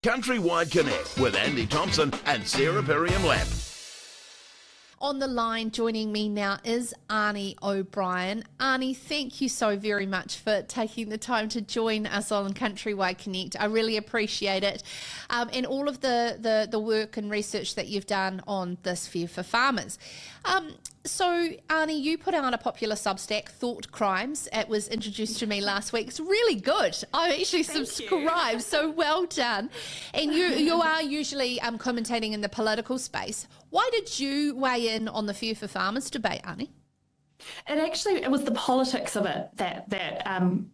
CountryWide Connect with Andy Thompson and Sarah Perriam-Lamp. On the line, joining me now is Arnie O'Brien. Arnie, thank you so very much for taking the time to join us on CountryWide Connect. I really appreciate it. And all of the work and research that you've done on this Fear for Farmers. So, Arnie, you put out a popular Substack, Thought Crimes. It was introduced to me last week. It's really good. I actually subscribed, so well done. And you are usually commentating in the political space. Why did you weigh in on the Fear for Farmers debate, Arnie? It was the politics of it that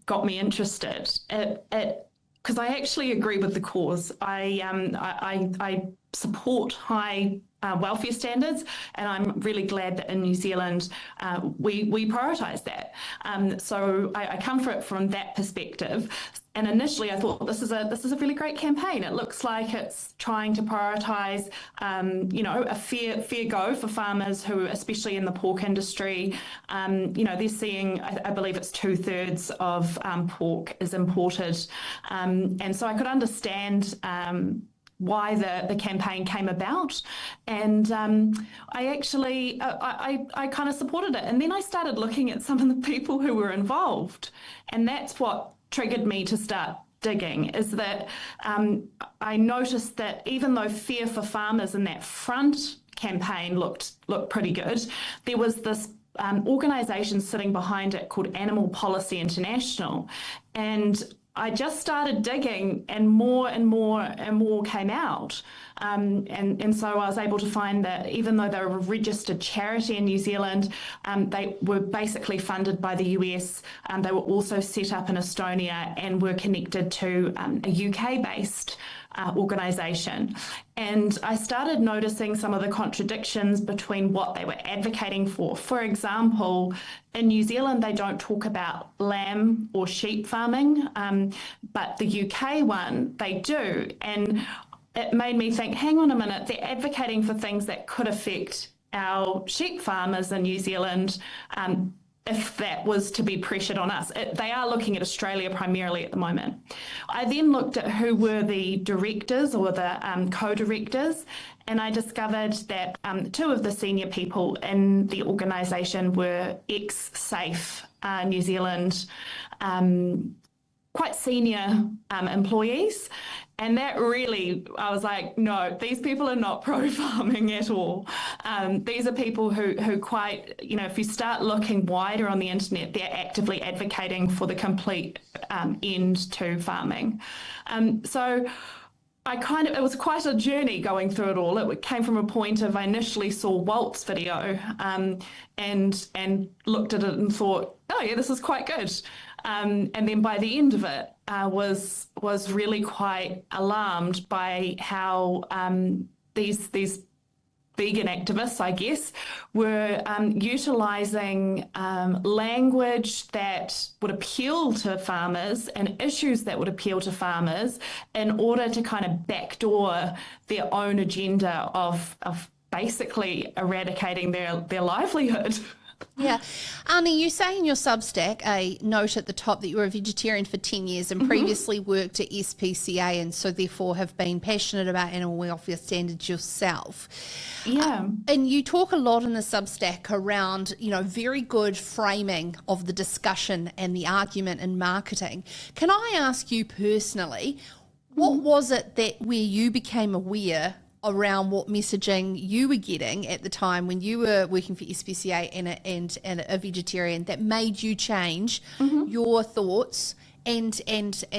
got me interested. Because I actually agree with the cause. I support high welfare standards, and I'm really glad that in New Zealand we prioritise that. So I come from that perspective. And initially, I thought this is a really great campaign. It looks like it's trying to prioritise, a fair go for farmers who, especially in the pork industry, they're seeing, I believe it's 2/3 of pork is imported, and so I could understand why the campaign came about, and I kind of supported it. And then I started looking at some of the people who were involved, and that's what triggered me to start digging, is that I noticed that even though Fear for Farmers in that front campaign looked pretty good, there was this organisation sitting behind it called Animal Policy International, and I just started digging, and more came out. And so I was able to find that even though they're a registered charity in New Zealand, they were basically funded by the US. They were also set up in Estonia and were connected to a UK-based organisation. And I started noticing some of the contradictions between what they were advocating for. For example, in New Zealand, they don't talk about lamb or sheep farming, but the UK one, they do. And it made me think, hang on a minute, they're advocating for things that could affect our sheep farmers in New Zealand, if that was to be pressured on us. They are looking at Australia primarily at the moment. I then looked at who were the directors or the co-directors, and I discovered that two of the senior people in the organisation were ex-SAFE New Zealand, quite senior employees. And that really, I was like, no, these people are not pro-farming at all. These are people who quite, if you start looking wider on the internet, they're actively advocating for the complete end to farming. So it was quite a journey going through it all. It came from a point of, I initially saw Walt's video and looked at it and thought, oh yeah, this is quite good. And then by the end of it, was really quite alarmed by how these vegan activists, I guess, were utilising language that would appeal to farmers and issues that would appeal to farmers in order to kind of backdoor their own agenda of basically eradicating their livelihood. Yeah. Arnie, you say in your Substack a note at the top that you were a vegetarian for 10 years and previously worked at SPCA, and so therefore have been passionate about animal welfare standards yourself. Yeah. And you talk a lot in the Substack around, very good framing of the discussion and the argument in marketing. Can I ask you personally, what was it that where you became aware around what messaging you were getting at the time when you were working for SPCA and a vegetarian that made you change your thoughts and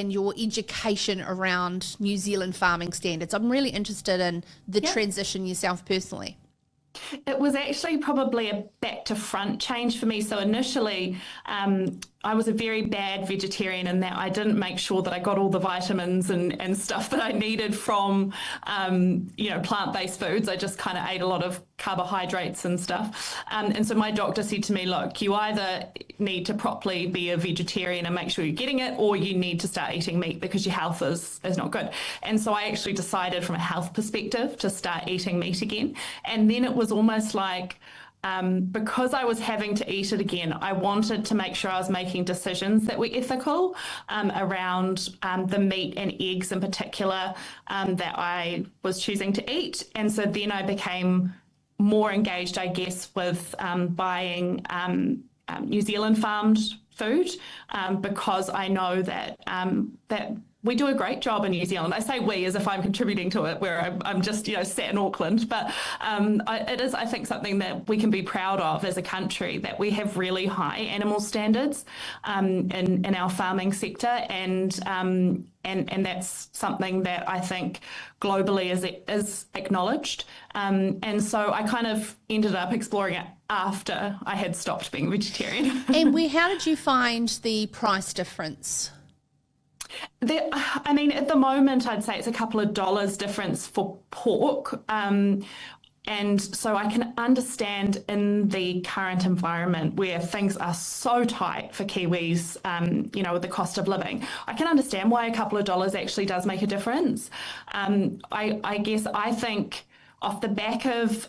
your education around New Zealand farming standards? I'm really interested in the transition yourself personally. It was actually probably a back to front change for me. So initially, I was a very bad vegetarian in that I didn't make sure that I got all the vitamins and stuff that I needed from, plant-based foods. I just kind of ate a lot of carbohydrates and stuff. And so my doctor said to me, look, you either need to properly be a vegetarian and make sure you're getting it, or you need to start eating meat because your health is not good. And so I actually decided from a health perspective to start eating meat again. And then it was almost like because I was having to eat it again, I wanted to make sure I was making decisions that were ethical around the meat and eggs in particular that I was choosing to eat. And so then I became more engaged, I guess, with buying New Zealand farmed food because I know that that we do a great job in New Zealand. I say we as if I'm contributing to it, where I'm just sat in Auckland. But it is, I think, something that we can be proud of as a country, that we have really high animal standards in our farming sector, and that's something that I think globally is acknowledged. And so I kind of ended up exploring it after I had stopped being vegetarian. And how did you find the price difference? I mean, at the moment, I'd say it's a couple of dollars difference for pork. And so I can understand in the current environment where things are so tight for Kiwis, with the cost of living, I can understand why a couple of dollars actually does make a difference. I guess I think off the back of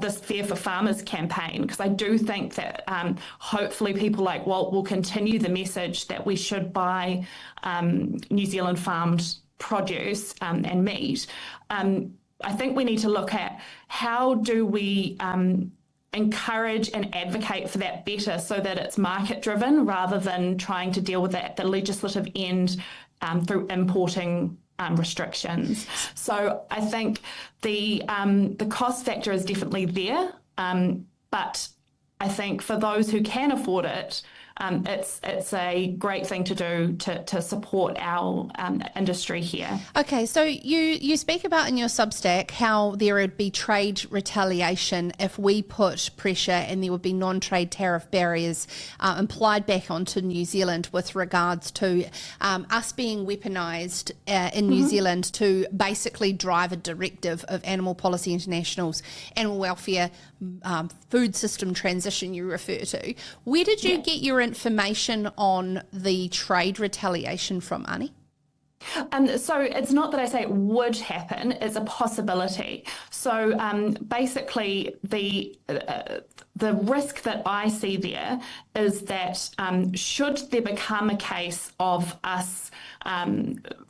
this Fair for Farmers campaign, because I do think that hopefully people like Walt will continue the message that we should buy New Zealand farmed produce and meat. I think we need to look at how do we encourage and advocate for that better, so that it's market driven rather than trying to deal with it at the legislative end through importing restrictions. So I think the cost factor is definitely there, but I think for those who can afford it, it's a great thing to do to support our industry here. Okay, so you speak about in your Substack how there would be trade retaliation if we put pressure, and there would be non-trade tariff barriers applied back onto New Zealand with regards to us being weaponised in New Zealand to basically drive a directive of Animal Policy International's animal welfare food system transition you refer to. Where did you get your information on the trade retaliation from, Ani? So it's not that I say it would happen, it's a possibility. So basically the risk that I see there is that should there become a case of us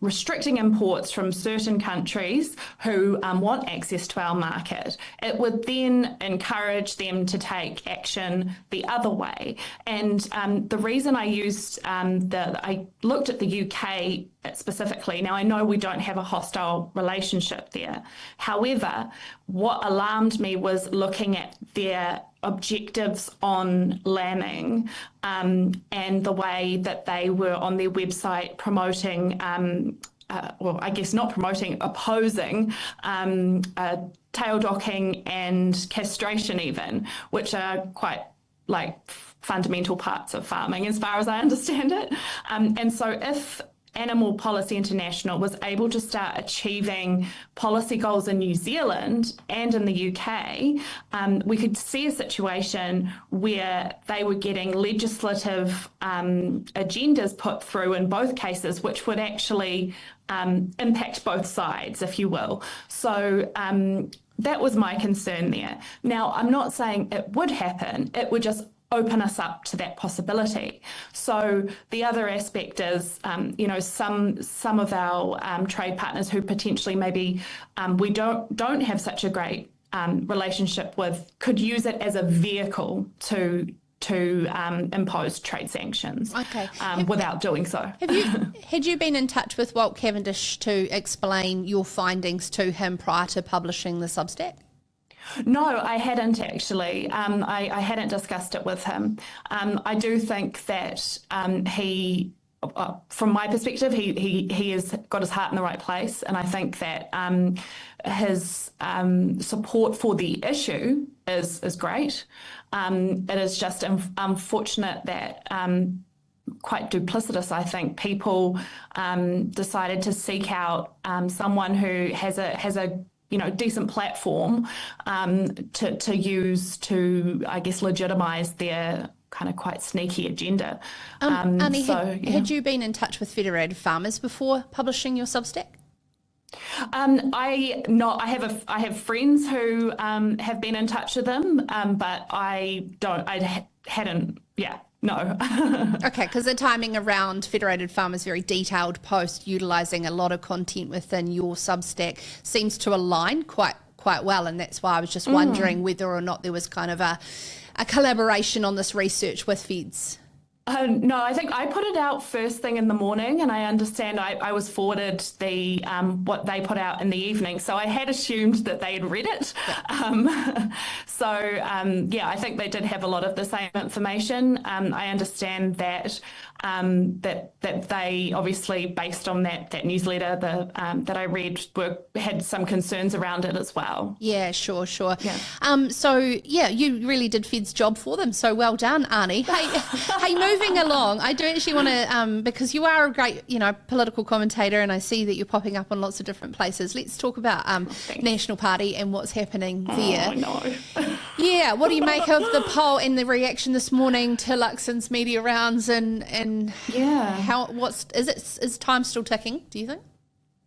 restricting imports from certain countries who want access to our market, it would then encourage them to take action the other way. And the reason I used I looked at the UK specifically. Now, I know we don't have a hostile relationship there. However, what alarmed me was looking at their objectives on lambing and the way that they were on their website promoting, opposing tail docking and castration even, which are quite fundamental parts of farming as far as I understand it. And so if Animal Policy International was able to start achieving policy goals in New Zealand and in the UK, we could see a situation where they were getting legislative agendas put through in both cases, which would actually impact both sides, if you will. So that was my concern there. Now, I'm not saying it would happen. It would just open us up to that possibility. So the other aspect is, some of our trade partners who potentially maybe we don't have such a great relationship with could use it as a vehicle to impose trade sanctions. Okay. Without doing so. Had you been in touch with Walt Cavendish to explain your findings to him prior to publishing the Substack? No, I hadn't actually. I hadn't discussed it with him. I do think that he, from my perspective, he has got his heart in the right place, and I think that his support for the issue is great. It is just unfortunate that quite duplicitous, I think, people decided to seek out someone who has a decent platform to use to, I guess, legitimise their kind of quite sneaky agenda. Annie, had you been in touch with Federated Farmers before publishing your Substack? I have friends who have been in touch with them, but hadn't. Yeah, no. Okay, because the timing around Federated Farmers' very detailed post utilising a lot of content within your Substack seems to align quite well, and that's why I was just wondering whether or not there was kind of a collaboration on this research with Feds. No, I think I put it out first thing in the morning, and I understand I was forwarded the what they put out in the evening, so I had assumed that they had read it. Yeah. I think they did have a lot of the same information. I understand that that they obviously, based on that newsletter that I read, had some concerns around it as well. Yeah, sure. Yeah. You really did Fed's job for them. So well done, Arnie. Hey, moving along, I do actually want to, because you are a great, political commentator, and I see that you're popping up on lots of different places. Let's talk about National Party and what's happening there. Oh, no. Yeah, what do you make of the poll and the reaction this morning to Luxon's media rounds and yeah, is time still ticking, do you think?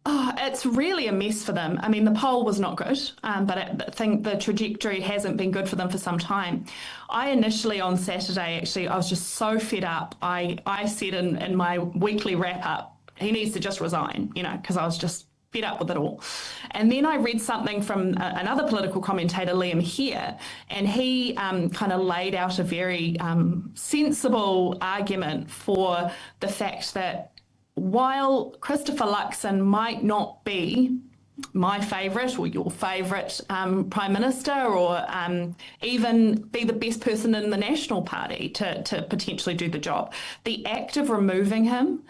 Oh, it's really a mess for them. I mean, the poll was not good, but I think the trajectory hasn't been good for them for some time. I initially on Saturday, actually, I was just so fed up. I said in my weekly wrap up, he needs to just resign, because I was just fed up with it all. And then I read something from another political commentator, Liam Hare, and he kind of laid out a very sensible argument for the fact that while Christopher Luxon might not be my favourite or your favourite Prime Minister, or even be the best person in the National Party to potentially do the job, the act of removing him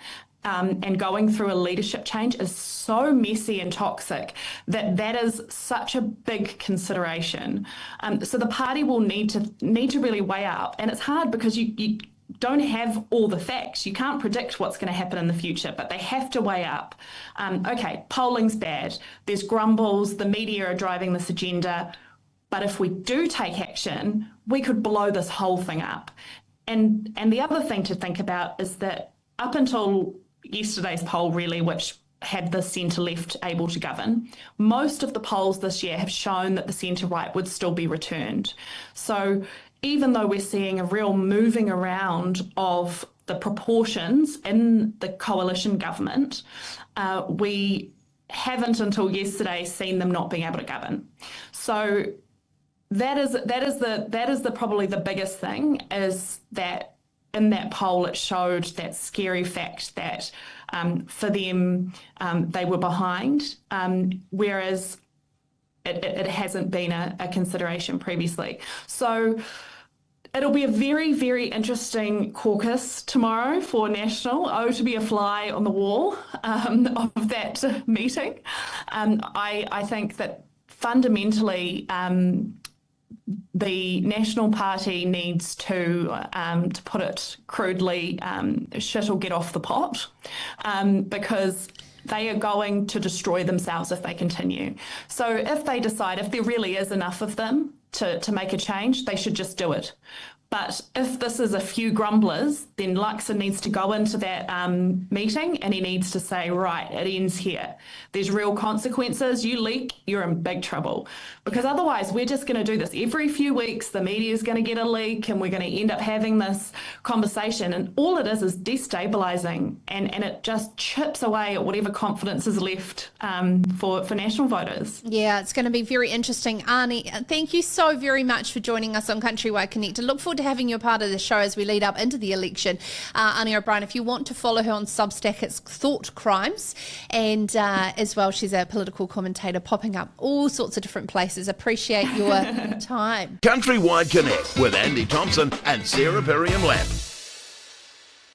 and going through a leadership change is so messy and toxic that is such a big consideration. So the party will need to really weigh up, and it's hard because you don't have all the facts. You can't predict what's going to happen in the future, but they have to weigh up. Okay, polling's bad. There's grumbles. The media are driving this agenda. But if we do take action, we could blow this whole thing up. And the other thing to think about is that up until yesterday's poll, really, which had the centre-left able to govern, most of the polls this year have shown that the centre-right would still be returned. So even though we're seeing a real moving around of the proportions in the coalition government, we haven't until yesterday seen them not being able to govern. So that is probably the biggest thing, is that in that poll it showed that scary fact that for them they were behind, whereas it hasn't been a consideration previously. So it'll be a very, very interesting caucus tomorrow for National. Oh, to be a fly on the wall of that meeting. I think that fundamentally the National Party needs to put it crudely, shit or get off the pot, because they are going to destroy themselves if they continue. So if they decide, if there really is enough of them to make a change, they should just do it. But if this is a few grumblers, then Luxon needs to go into that meeting and he needs to say, right, it ends here. There's real consequences. You leak, you're in big trouble. Because otherwise, we're just going to do this every few weeks. The media is going to get a leak and we're going to end up having this conversation. And all it is destabilising, and it just chips away at whatever confidence is left for National voters. Yeah, it's going to be very interesting. Arnie, thank you so very much for joining us on CountryWide Connect. I look forward to having you a part of the show as we lead up into the election. Arnie O'Brien, if you want to follow her on Substack, it's Thought Crimes, and as well, she's a political commentator popping up all sorts of different places. Appreciate your time. CountryWide Connect with Andy Thompson and Sarah Perry-Lamb.